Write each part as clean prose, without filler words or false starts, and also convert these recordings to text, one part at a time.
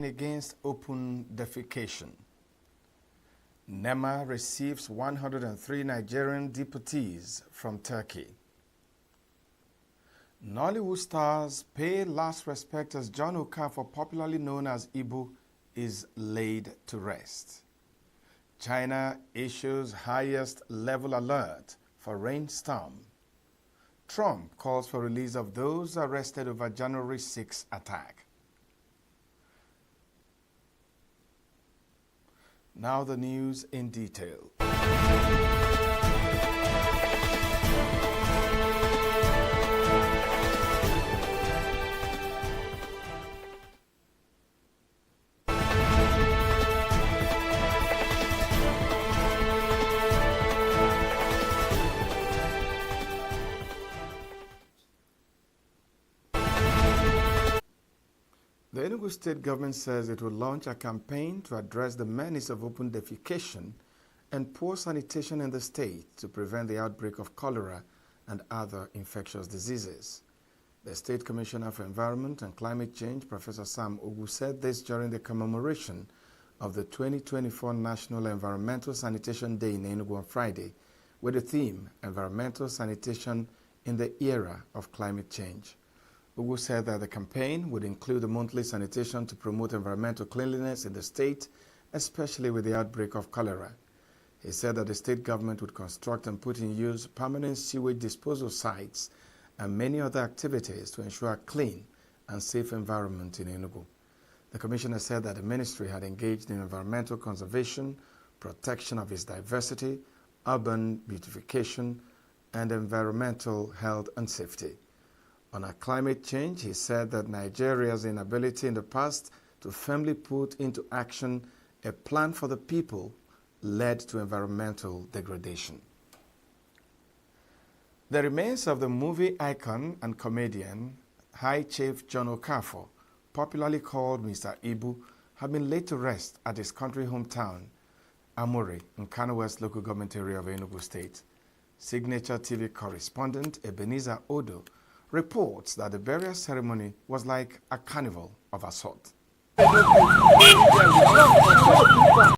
Against open defecation. NEMA receives 103 Nigerian deportees from Turkey. Nollywood stars pay last respect as John Okafor, popularly known as Ibu, is laid to rest. China issues highest level alert for rainstorm. Trump calls for release of those arrested over January 6 attack. Now the news in detail. The Enugu state government says it will launch a campaign to address the menace of open defecation and poor sanitation in the state to prevent the outbreak of cholera and other infectious diseases. The State Commissioner for Environment and Climate Change, Professor Sam Ogu, said this during the commemoration of the 2024 National Environmental Sanitation Day in Enugu on Friday, with the theme Environmental Sanitation in the Era of Climate Change. Ugu said that the campaign would include a monthly sanitation to promote environmental cleanliness in the state, especially with the outbreak of cholera. He said that the state government would construct and put in use permanent sewage disposal sites and many other activities to ensure a clean and safe environment in Enugu. The commissioner said that the ministry had engaged in environmental conservation, protection of its diversity, urban beautification, and environmental health and safety. On climate change, he said that Nigeria's inability in the past to firmly put into action a plan for the people led to environmental degradation. The remains of the movie icon and comedian High Chief John Okafor, popularly called Mr. Ibu, have been laid to rest at his country hometown, Amore, in Kano West local government area of Enugu State. Signature TV correspondent Ebenezer Odo reports that the burial ceremony was like a carnival of a sort.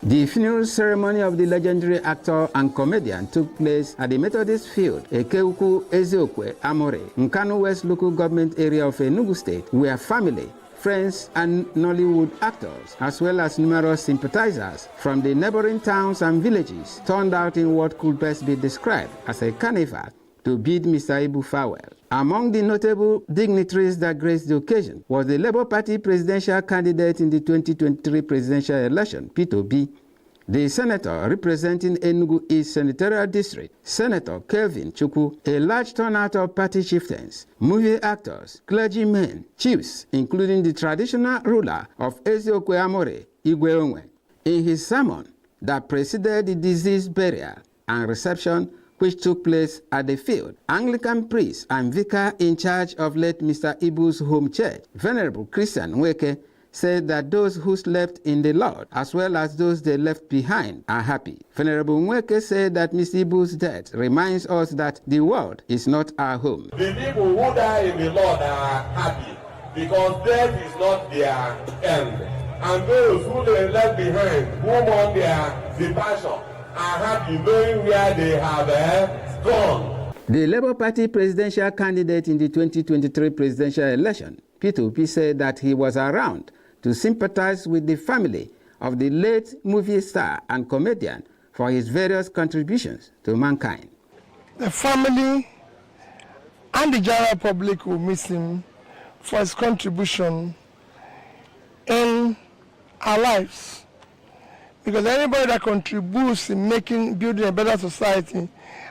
The funeral ceremony of the legendary actor and comedian took place at the Methodist Field, Ekeuku Eziokwe, Amore, Nkanu West local government area of Enugu State, where family, friends, and Nollywood actors, as well as numerous sympathizers from the neighboring towns and villages, turned out in what could best be described as a carnival to bid Mr. Ibu farewell. Among the notable dignitaries that graced the occasion was the Labour Party presidential candidate in the 2023 presidential election, Peter Obi, the senator representing Enugu East Senatorial District, Senator Kelvin Chukwu, a large turnout of party chieftains, movie actors, clergymen, chiefs, including the traditional ruler of Eziokwe Amore, Igwe Onwe. In his sermon that preceded the deceased burial and reception, which took place at the field, Anglican priest and vicar in charge of late Mr. Ibu's home church, Venerable Christian Nweke, said that those who slept in the Lord, as well as those they left behind, are happy. Venerable Nweke said that Mr. Ibu's death reminds us that the world is not our home. The people who die in the Lord are happy because death is not their end. And those who they left behind, who mourn their departure, are happy knowing where they have gone. The Labour Party presidential candidate in the 2023 presidential election, Peter Obi, said that he was around to sympathize with the family of the late movie star and comedian for his various contributions to mankind. The family and the general public will miss him for his contribution in our lives. Because anybody that contributes in building a better society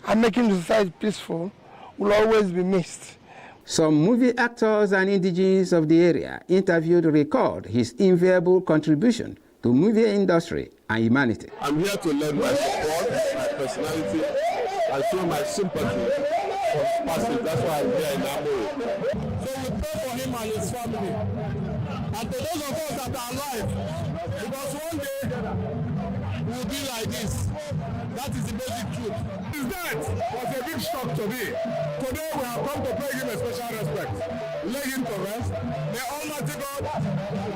and making the society peaceful will always be missed. Some movie actors and indigenes of the area interviewed recalled his invaluable contribution to movie industry and humanity. I'm here to lend my support, my personality, and show my sympathy for his passing. That's why I'm here in Amore. So we pray for him and his family. And to those of us that are alive, because one day we will be like this. That is the basic truth. His death was a big shock to me. Today we have come to pay him a special respect. Lay him to rest. May Almighty God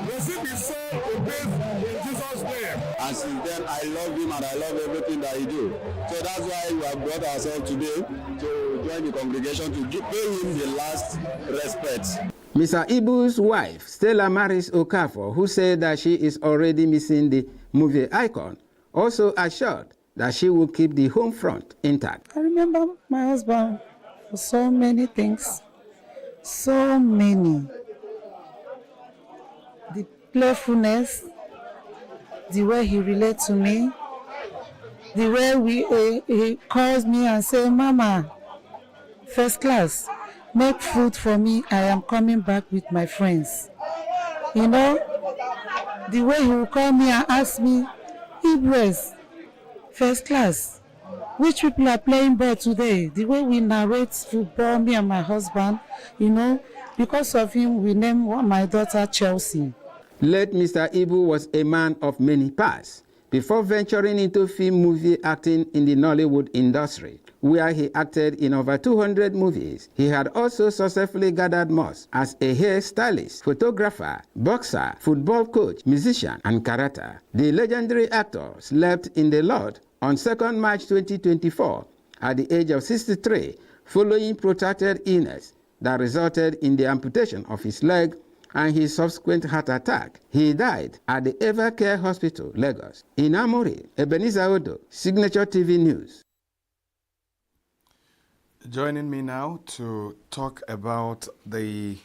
receive his soul this in Jesus' name. And since then, I love him and I love everything that he do. So that's why we have brought ourselves today to join the congregation to pay him the last respect. Mr. Ibu's wife, Stella Maris Okafor, who said that she is already missing the movie icon, also assured that she will keep the home front intact. I remember my husband for so many things, so many. The playfulness, the way he relates to me, the way he calls me and say, Mama, first class, make food for me, I am coming back with my friends. You know, the way he will call me and ask me, Ibres, first class, which people are playing ball today? The way we narrate football, me and my husband, you know, because of him, we named my daughter Chelsea. Late Mr. Ibu was a man of many parts before venturing into film movie acting in the Nollywood industry, where he acted in over 200 movies. He had also successfully gathered moss as a hairstylist, photographer, boxer, football coach, musician, and character. The legendary actor slept in the Lord on 2nd March 2024 at the age of 63 following protracted illness that resulted in the amputation of his leg and his subsequent heart attack. He died at the Evercare Hospital, Lagos. In Amori, Ebenezer Odo, Signature TV News. Joining me now to talk about the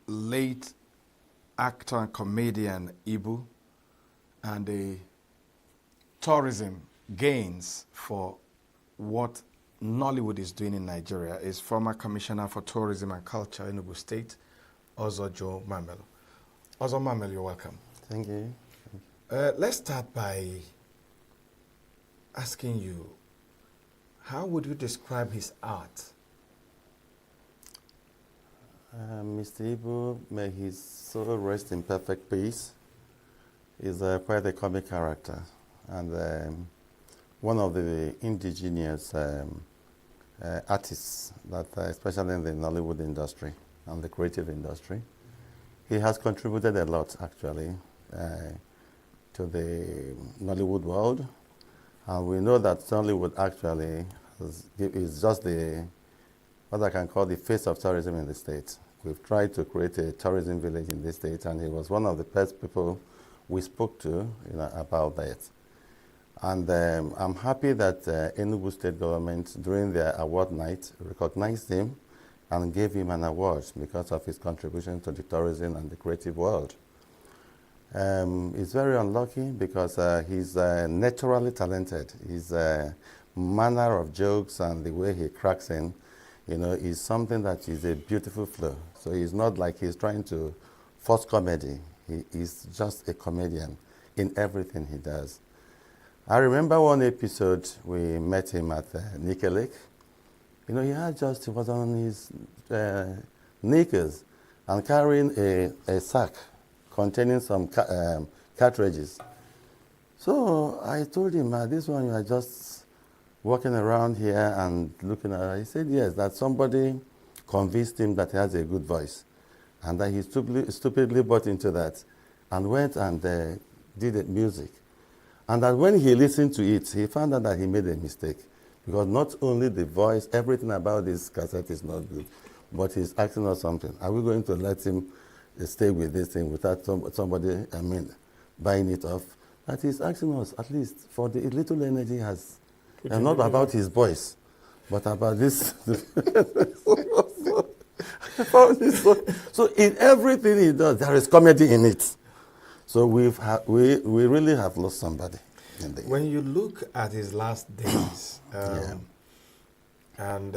late actor and comedian Ibu and the tourism gains for what Nollywood is doing in Nigeria is former Commissioner for Tourism and Culture in Enugu State, Ozo Joe Mamelo. Ozo Mamelo, you're welcome. Thank you. Let's start by asking you, how would you describe his art? Mr. Ibu, may his soul rest in perfect peace, is quite a comic character and one of the indigenous artists that, especially in the Nollywood industry and the creative industry. He has contributed a lot, actually, to the Nollywood world. And we know that Nollywood actually is just what I can call the face of tourism in the state. We've tried to create a tourism village in this state, and he was one of the first people we spoke to about that. And I'm happy that Enugu state government, during their award night, recognized him and gave him an award because of his contribution to the tourism and the creative world. He's very unlucky because he's naturally talented. His manner of jokes and the way he cracks in, is something that is a beautiful flow. So he's not like he's trying to force comedy. He is just a comedian in everything he does. I remember one episode we met him at Nickel Lake. He was on his knickers and carrying a sack containing some cartridges. So I told him, this one you are just walking around here and looking at it. He said, yes, that somebody convinced him that he has a good voice and that he stupidly bought into that and went and did the music. And that when he listened to it, he found out that he made a mistake. Because not only the voice, everything about this cassette is not good, but he's asking us something. Are we going to let him stay with this thing without somebody, buying it off? That he's asking us, at least, for the little energy he has, and not about his voice, but about this. So in everything he does, there is comedy in it. So we really have lost somebody. When you look at his last days and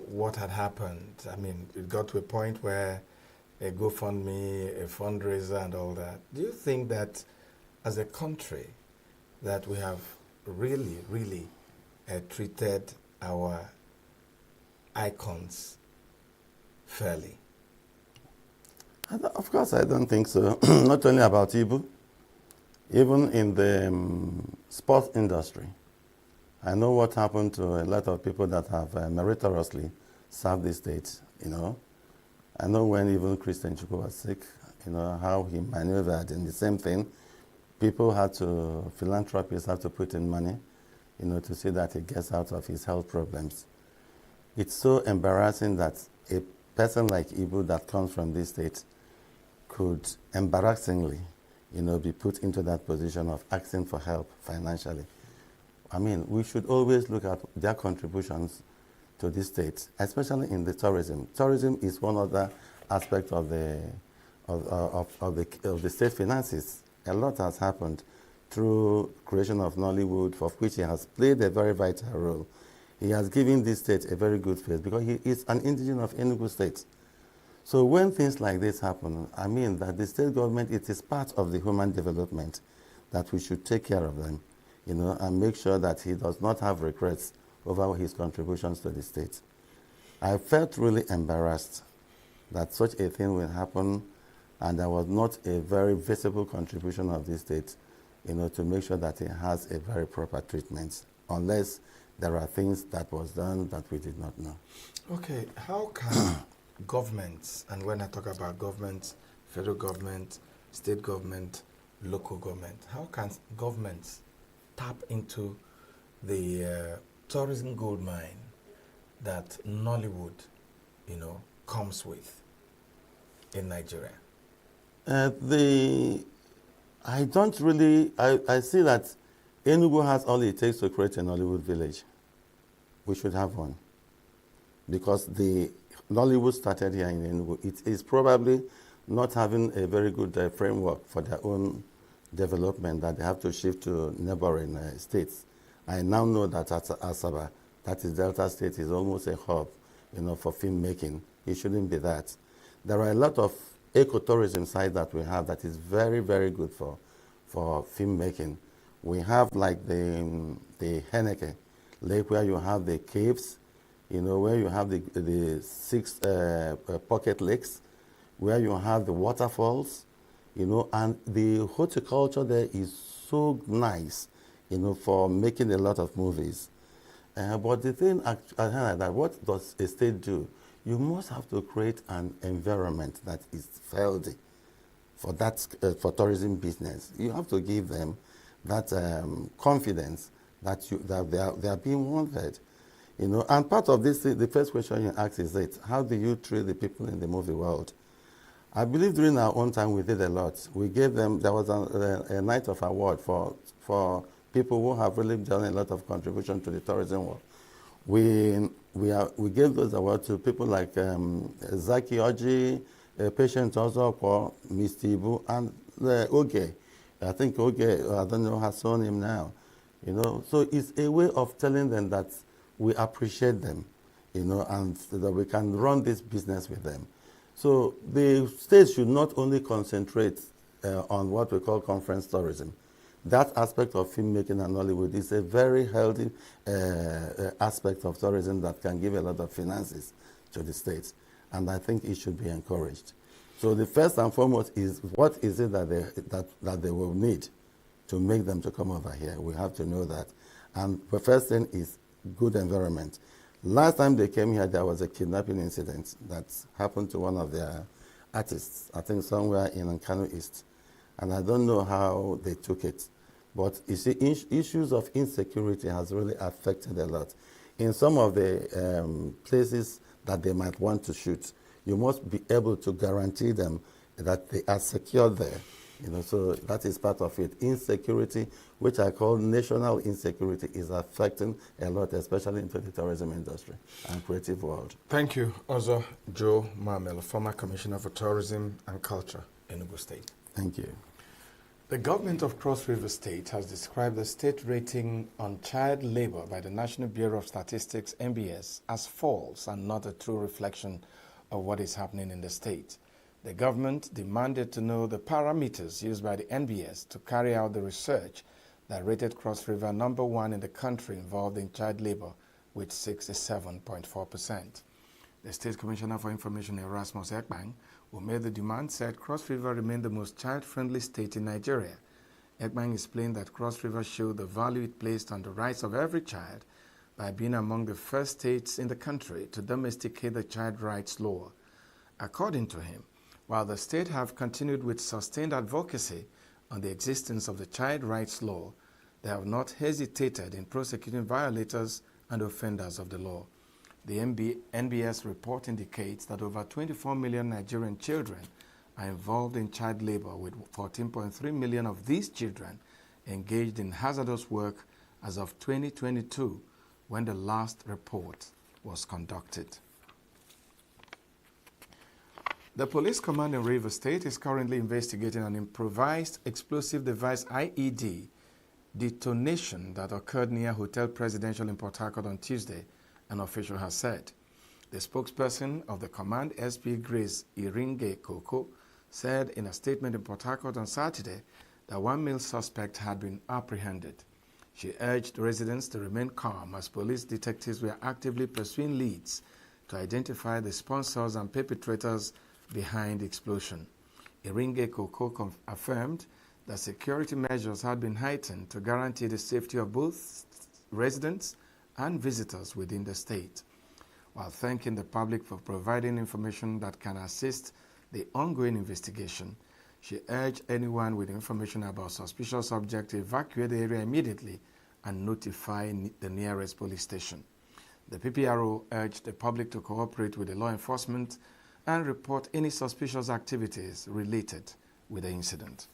what had happened, it got to a point where a GoFundMe, a fundraiser and all that. Do you think that as a country that we have really, really treated our icons fairly? Of course, I don't think so. Not only about Ibu, even in the sports industry. I know what happened to a lot of people that have meritoriously served the state, I know when even Christian Chukwu was sick, how he maneuvered in the same thing. Philanthropists have to put in money, to see that he gets out of his health problems. It's so embarrassing that a person like Ibu that comes from this state could embarrassingly, be put into that position of asking for help financially. I mean, we should always look at their contributions to this state, especially in the tourism. Tourism is one other aspect of the state finances. A lot has happened through creation of Nollywood, for which he has played a very vital role. He has given this state a very good face because he is an indigenous of Enugu state. So when things like this happen, I mean that the state government, it is part of the human development that we should take care of them, and make sure that he does not have regrets over his contributions to the state. I felt really embarrassed that such a thing will happen, and there was not a very visible contribution of this state, to make sure that he has a very proper treatment, unless there are things that was done that we did not know. Okay, how can governments, and when I talk about government, federal government, state government, local government, how can governments tap into the tourism gold mine that Nollywood, comes with in Nigeria? I see that Enugu has all it takes to create a Nollywood village. We should have one. Because the Nollywood started here in Enugu. It is probably not having a very good framework for their own development, that they have to shift to neighboring states. I now know that Asaba, that is Delta State, is almost a hub, for filmmaking. It shouldn't be that. There are a lot of ecotourism sites that we have that is very, very good for filmmaking. We have like the Henneke Lake, where you have the caves, where you have the 6 pocket lakes, where you have the waterfalls, and the horticulture there is so nice, for making a lot of movies. But the thing, that what does a state do? You must have to create an environment that is healthy for that for tourism business. You have to give them that confidence that they are being wanted. And part of this, the first question you ask is that, how do you treat the people in the movie world? I believe during our own time we did a lot. We gave them, there was a night of award for people who have really done a lot of contribution to the tourism world. We gave those awards to people like Zaki Oji, Patient Ozokwo, Mr. Ibu, and Oge. I think Oge, I don't know her surname now. So it's a way of telling them that we appreciate them, and that we can run this business with them. So the state should not only concentrate on what we call conference tourism. That aspect of filmmaking and Nollywood is a very healthy aspect of tourism that can give a lot of finances to the states, and I think it should be encouraged. So the first and foremost is, what is it that they will need to make them to come over here? We have to know that. And the first thing is good environment. Last time they came here, there was a kidnapping incident that happened to one of their artists, I think somewhere in Kano East. And I don't know how they took it. But you see, issues of insecurity has really affected a lot. In some of the places that they might want to shoot, you must be able to guarantee them that they are secure there. So that is part of it. Insecurity, which I call national insecurity, is affecting a lot, especially into the tourism industry and creative world. Thank you, Ozo Joe Mamel, former Commissioner for Tourism and Culture, Enugu State. Thank you. The government of Cross River State has described the state rating on child labor by the National Bureau of Statistics, NBS, as false and not a true reflection of what is happening in the state. The government demanded to know the parameters used by the NBS to carry out the research that rated Cross River #1 in the country involved in child labor with 67.4%. The State Commissioner for Information, Erasmus Ekbang, who made the demand, said Cross River remained the most child-friendly state in Nigeria. Ekbang explained that Cross River showed the value it placed on the rights of every child by being among the first states in the country to domesticate the child rights law. According to him, While the state have continued with sustained advocacy on the existence of the child rights law, they have not hesitated in prosecuting violators and offenders of the law. The NBS report indicates that over 24 million Nigerian children are involved in child labor, with 14.3 million of these children engaged in hazardous work as of 2022, when the last report was conducted. The police command in Rivers State is currently investigating an improvised explosive device IED detonation that occurred near Hotel Presidential in Port Harcourt on Tuesday, an official has said. The spokesperson of the command, SP Grace Iringe Koko, said in a statement in Port Harcourt on Saturday that one male suspect had been apprehended. She urged residents to remain calm as police detectives were actively pursuing leads to identify the sponsors and perpetrators behind the explosion. Iringe Koko affirmed that security measures had been heightened to guarantee the safety of both residents and visitors within the state. While thanking the public for providing information that can assist the ongoing investigation, she urged anyone with information about suspicious objects to evacuate the area immediately and notify the nearest police station. The PPRO urged the public to cooperate with the law enforcement and report any suspicious activities related with the incident.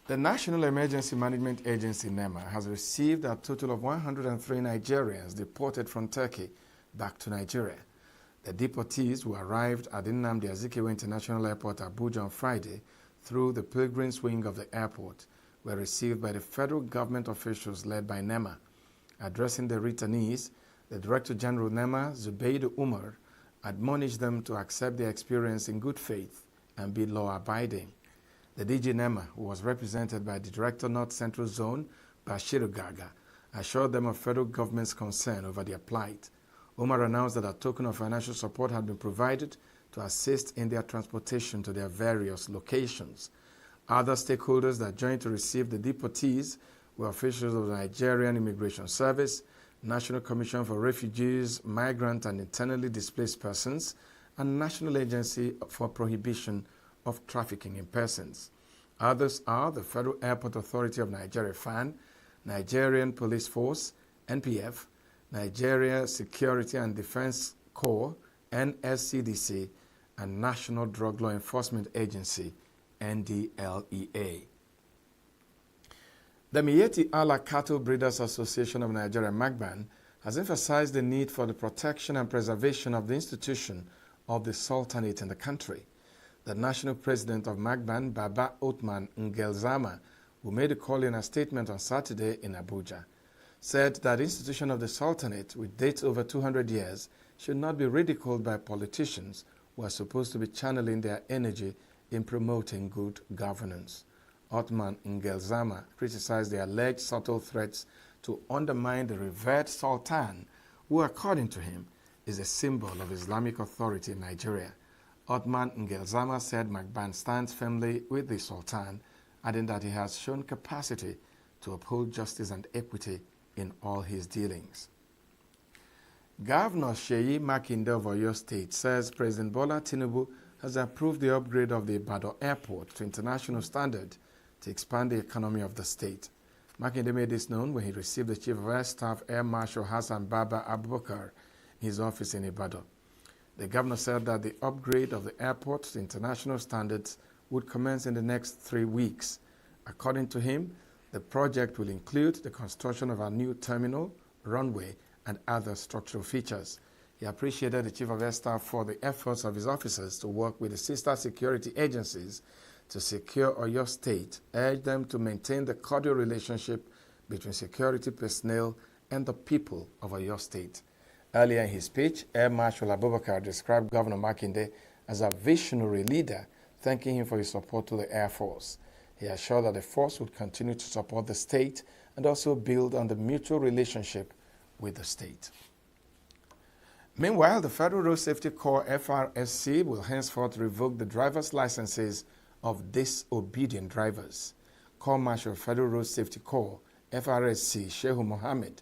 The National Emergency Management Agency, NEMA, has received a total of 103 Nigerians deported from Turkey back to Nigeria. The deportees who arrived at Nnamdi Azikiwe International Airport, Abuja, on Friday through the pilgrims wing of the airport were received by the federal government officials led by NEMA. Addressing the returnees, the Director General NEMA, Zubeidu Umar, admonished them to accept their experience in good faith and be law-abiding. The DG NEMA, who was represented by the Director North Central Zone, Bashiru Gaga, assured them of federal government's concern over their plight. Umar announced that a token of financial support had been provided to assist in their transportation to their various locations. Other stakeholders that joined to receive the deportees were officials of the Nigerian Immigration Service, National Commission for Refugees, Migrant and Internally Displaced Persons, and National Agency for Prohibition of Trafficking in Persons. Others are the Federal Airport Authority of Nigeria, FAN, Nigerian Police Force, NPF, Nigeria Security and Defense Corps, NSCDC, and National Drug Law Enforcement Agency, NDLEA. The Miyetti Allah Cattle Breeders Association of Nigeria, MAGBAN, has emphasized the need for the protection and preservation of the institution of the Sultanate in the country. The national president of MAGBAN, Baba Othman Ngelzama, who made a call in a statement on Saturday in Abuja, said that the institution of the Sultanate, with dates over 200 years, should not be ridiculed by politicians who are supposed to be channeling their energy in promoting good governance. Othman Ngelzama criticized the alleged subtle threats to undermine the revered Sultan, who, according to him, is a symbol of Islamic authority in Nigeria. Othman Ngelzama said MAGBAN stands firmly with the Sultan, adding that he has shown capacity to uphold justice and equity in all his dealings. Governor Seyi Makinde of Oyo State says President Bola Tinubu has approved the upgrade of the Ibadan Airport to international standard to expand the economy of the state. Makinde made this known when he received the Chief of Air Staff, Air Marshal Hassan Baba Abubakar, in his office in Ibadan. The governor said that the upgrade of the airport to international standards would commence in the next 3 weeks. According to him, the project will include the construction of a new terminal, runway, and other structural features. He appreciated the Chief of Air Staff for the efforts of his officers to work with the sister security agencies to secure Oyo State, urged them to maintain the cordial relationship between security personnel and the people of Oyo State. Earlier in his speech, Air Marshal Abubakar described Governor Makinde as a visionary leader, thanking him for his support to the Air Force. He assured that the force would continue to support the state and also build on the mutual relationship with the state. Meanwhile, the Federal Road Safety Corps, FRSC, will henceforth revoke the driver's licenses of disobedient drivers. Corps Marshal Federal Road Safety Corps, FRSC, Shehu Mohammed,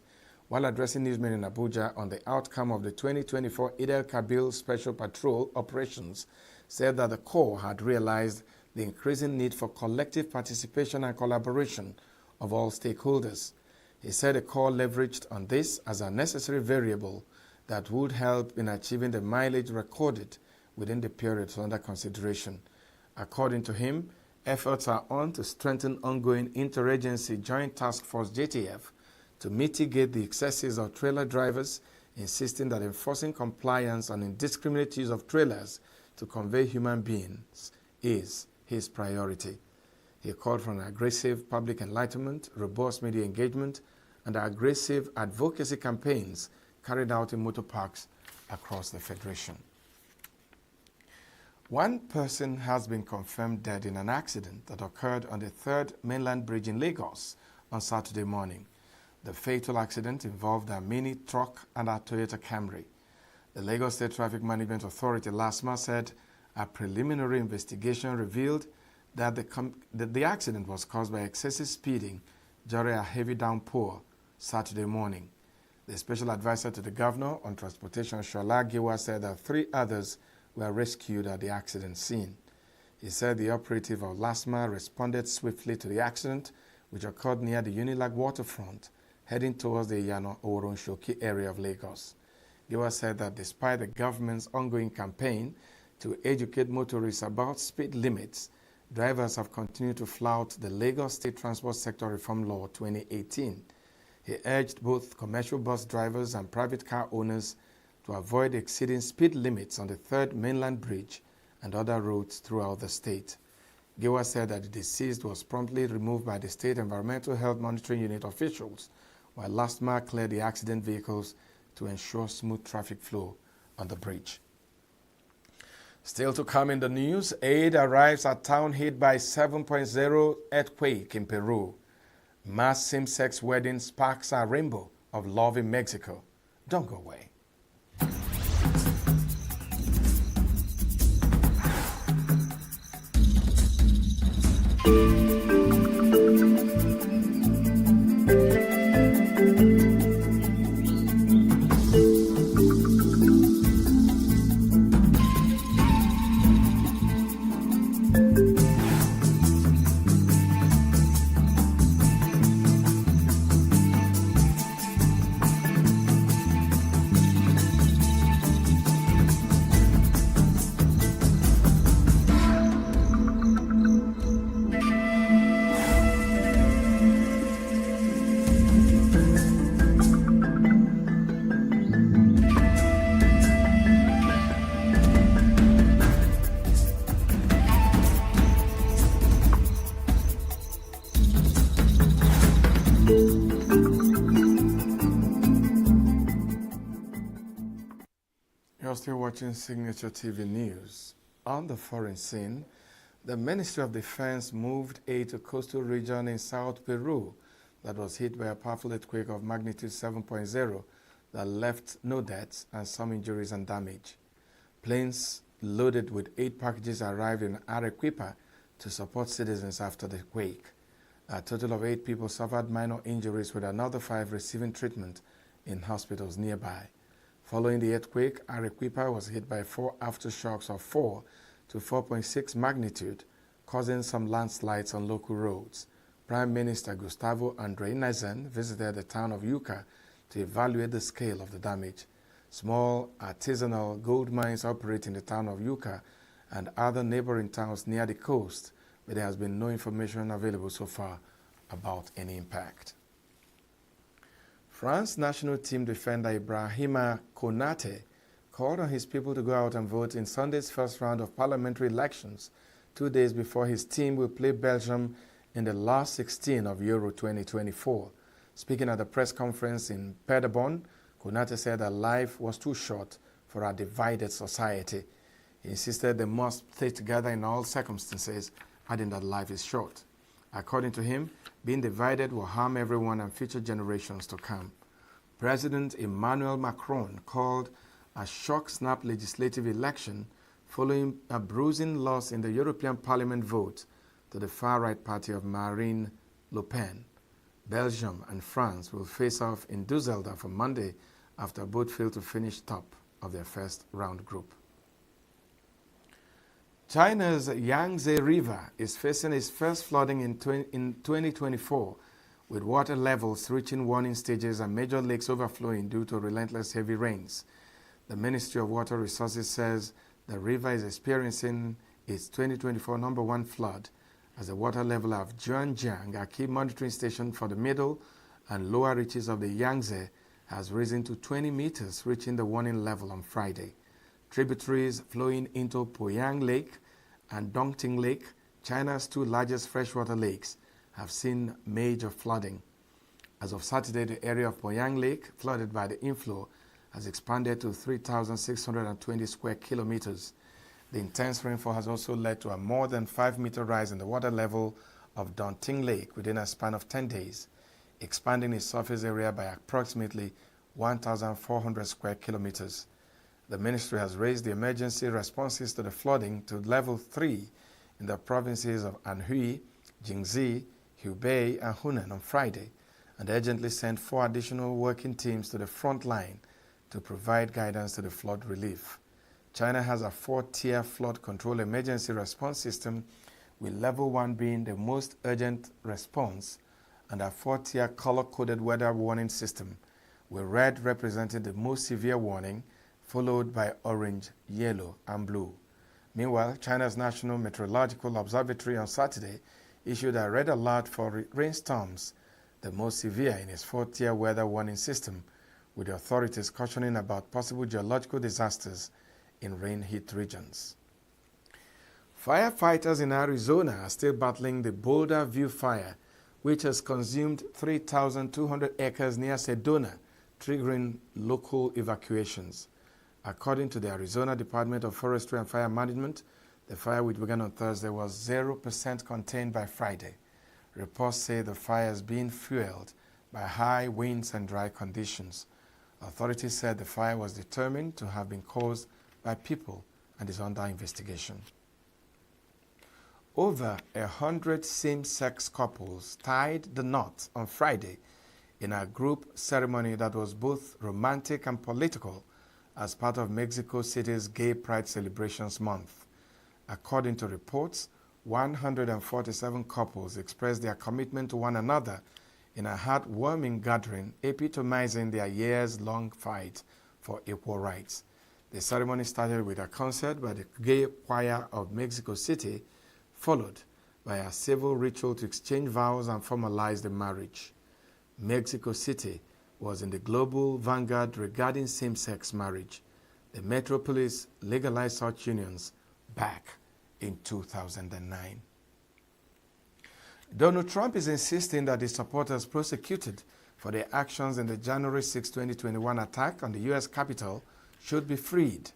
while addressing newsmen in Abuja on the outcome of the 2024 Eid el-Kabir Special Patrol operations, said that the Corps had realized the increasing need for collective participation and collaboration of all stakeholders. He said the Corps leveraged on this as a necessary variable that would help in achieving the mileage recorded within the periods under consideration. According to him, efforts are on to strengthen ongoing interagency Joint Task Force JTF to mitigate the excesses of trailer drivers, insisting that enforcing compliance on indiscriminate use of trailers to convey human beings is his priority. He called for an aggressive public enlightenment, robust media engagement, and aggressive advocacy campaigns carried out in motor parks across the Federation. One person has been confirmed dead in an accident that occurred on the 3rd mainland bridge in Lagos on Saturday morning. The fatal accident involved a mini truck and a Toyota Camry. The Lagos State Traffic Management Authority last month said a preliminary investigation revealed that the accident was caused by excessive speeding during a heavy downpour Saturday morning. The special advisor to the governor on transportation, Shola Giwa, said that 3 others were rescued at the accident scene. He said the operative of LASMA responded swiftly to the accident, which occurred near the Unilag waterfront, heading towards the Iyano Oronshoki area of Lagos. Giwa said that despite the government's ongoing campaign to educate motorists about speed limits, drivers have continued to flout the Lagos State Transport Sector Reform Law 2018. He urged both commercial bus drivers and private car owners to avoid exceeding speed limits on the 3rd mainland bridge and other roads throughout the state. Giwa said that the deceased was promptly removed by the State Environmental Health Monitoring Unit officials, while LASTMA cleared the accident vehicles to ensure smooth traffic flow on the bridge. Still to come in the news, aid arrives at town hit by 7.0 earthquake in Peru. Mass same-sex wedding sparks a rainbow of love in Mexico. Don't go away. You're still watching Signature TV News. On the foreign scene, the Ministry of Defense moved aid to coastal region in South Peru that was hit by a powerful earthquake of magnitude 7.0 that left no deaths and some injuries and damage. Planes loaded with aid packages arrived in Arequipa to support citizens after the quake. A total of 8 people suffered minor injuries, with another 5 receiving treatment in hospitals nearby. Following the earthquake, Arequipa was hit by 4 aftershocks of 4 to 4.6 magnitude, causing some landslides on local roads. Prime Minister Gustavo André Nezen visited the town of Yuca to evaluate the scale of the damage. Small artisanal gold mines operate in the town of Yuca and other neighboring towns near the coast, but there has been no information available so far about any impact. France national team defender Ibrahima Konate called on his people to go out and vote in Sunday's first round of parliamentary elections, 2 days before his team will play Belgium in the last 16 of Euro 2024. Speaking at a press conference in Paderborn, Konate said that life was too short for a divided society. He insisted they must stay together in all circumstances, adding that life is short. According to him, being divided will harm everyone and future generations to come. President Emmanuel Macron called a shock-snap legislative election following a bruising loss in the European Parliament vote to the far-right party of Marine Le Pen. Belgium and France will face off in Dusseldorf on Monday after both failed to finish top of their first round group. China's Yangtze River is facing its first flooding in 2024, with water levels reaching warning stages and major lakes overflowing due to relentless heavy rains. The Ministry of Water Resources says the river is experiencing its 2024 #1 flood as the water level of Zhuangjiang, a key monitoring station for the middle and lower reaches of the Yangtze, has risen to 20 meters, reaching the warning level on Friday. Tributaries flowing into Poyang Lake and Dongting Lake, China's two largest freshwater lakes, have seen major flooding. As of Saturday, the area of Poyang Lake, flooded by the inflow, has expanded to 3,620 square kilometers. The intense rainfall has also led to a more than 5-meter rise in the water level of Dongting Lake within a span of 10 days, expanding its surface area by approximately 1,400 square kilometers. The ministry has raised the emergency responses to the flooding to level 3 in the provinces of Anhui, Jingxi, Hubei, and Hunan on Friday, and urgently sent 4 additional working teams to the front line to provide guidance to the flood relief. China has a 4-tier flood control emergency response system, with level 1 being the most urgent response, and a 4-tier color-coded weather warning system, with red representing the most severe warning, followed by orange, yellow, and blue. Meanwhile, China's National Meteorological Observatory on Saturday issued a red alert for rainstorms, the most severe in its 4-tier weather warning system, with the authorities cautioning about possible geological disasters in rain-hit regions. Firefighters in Arizona are still battling the Boulder View fire, which has consumed 3,200 acres near Sedona, triggering local evacuations. According to the Arizona Department of Forestry and Fire Management, the fire, which began on Thursday, was 0% contained by Friday. Reports say the fire is being fueled by high winds and dry conditions. Authorities said the fire was determined to have been caused by people and is under investigation. Over 100 same-sex couples tied the knot on Friday in a group ceremony that was both romantic and political as part of Mexico City's Gay Pride Celebrations Month. According to reports, 147 couples expressed their commitment to one another in a heartwarming gathering epitomizing their years-long fight for equal rights. The ceremony started with a concert by the Gay Choir of Mexico City, followed by a civil ritual to exchange vows and formalize the marriage. Mexico City was in the global vanguard regarding same-sex marriage. The metropolis legalized such unions back in 2009. Donald Trump is insisting that his supporters prosecuted for their actions in the January 6, 2021 attack on the U.S. Capitol should be freed.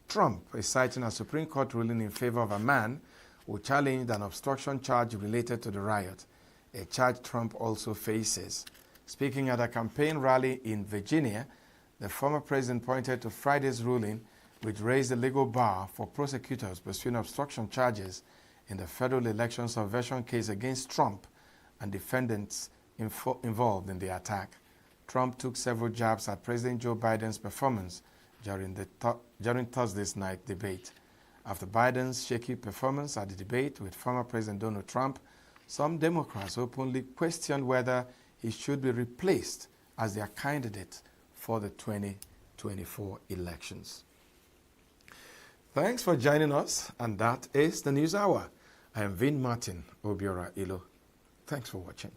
Trump is citing a Supreme Court ruling in favor of a man who challenged an obstruction charge related to the riot, a charge Trump also faces. Speaking at a campaign rally in Virginia, the former president pointed to Friday's ruling, which raised the legal bar for prosecutors pursuing obstruction charges in the federal election subversion case against Trump and defendants involved in the attack. Trump took several jabs at President Joe Biden's performance during Thursday's night debate. After Biden's shaky performance at the debate with former President Donald Trump, some Democrats openly questioned whether he should be replaced as their candidate for the 2024 elections. Thanks for joining us, and that is the News Hour. I am Vin Martin Obiora Ilo. Thanks for watching.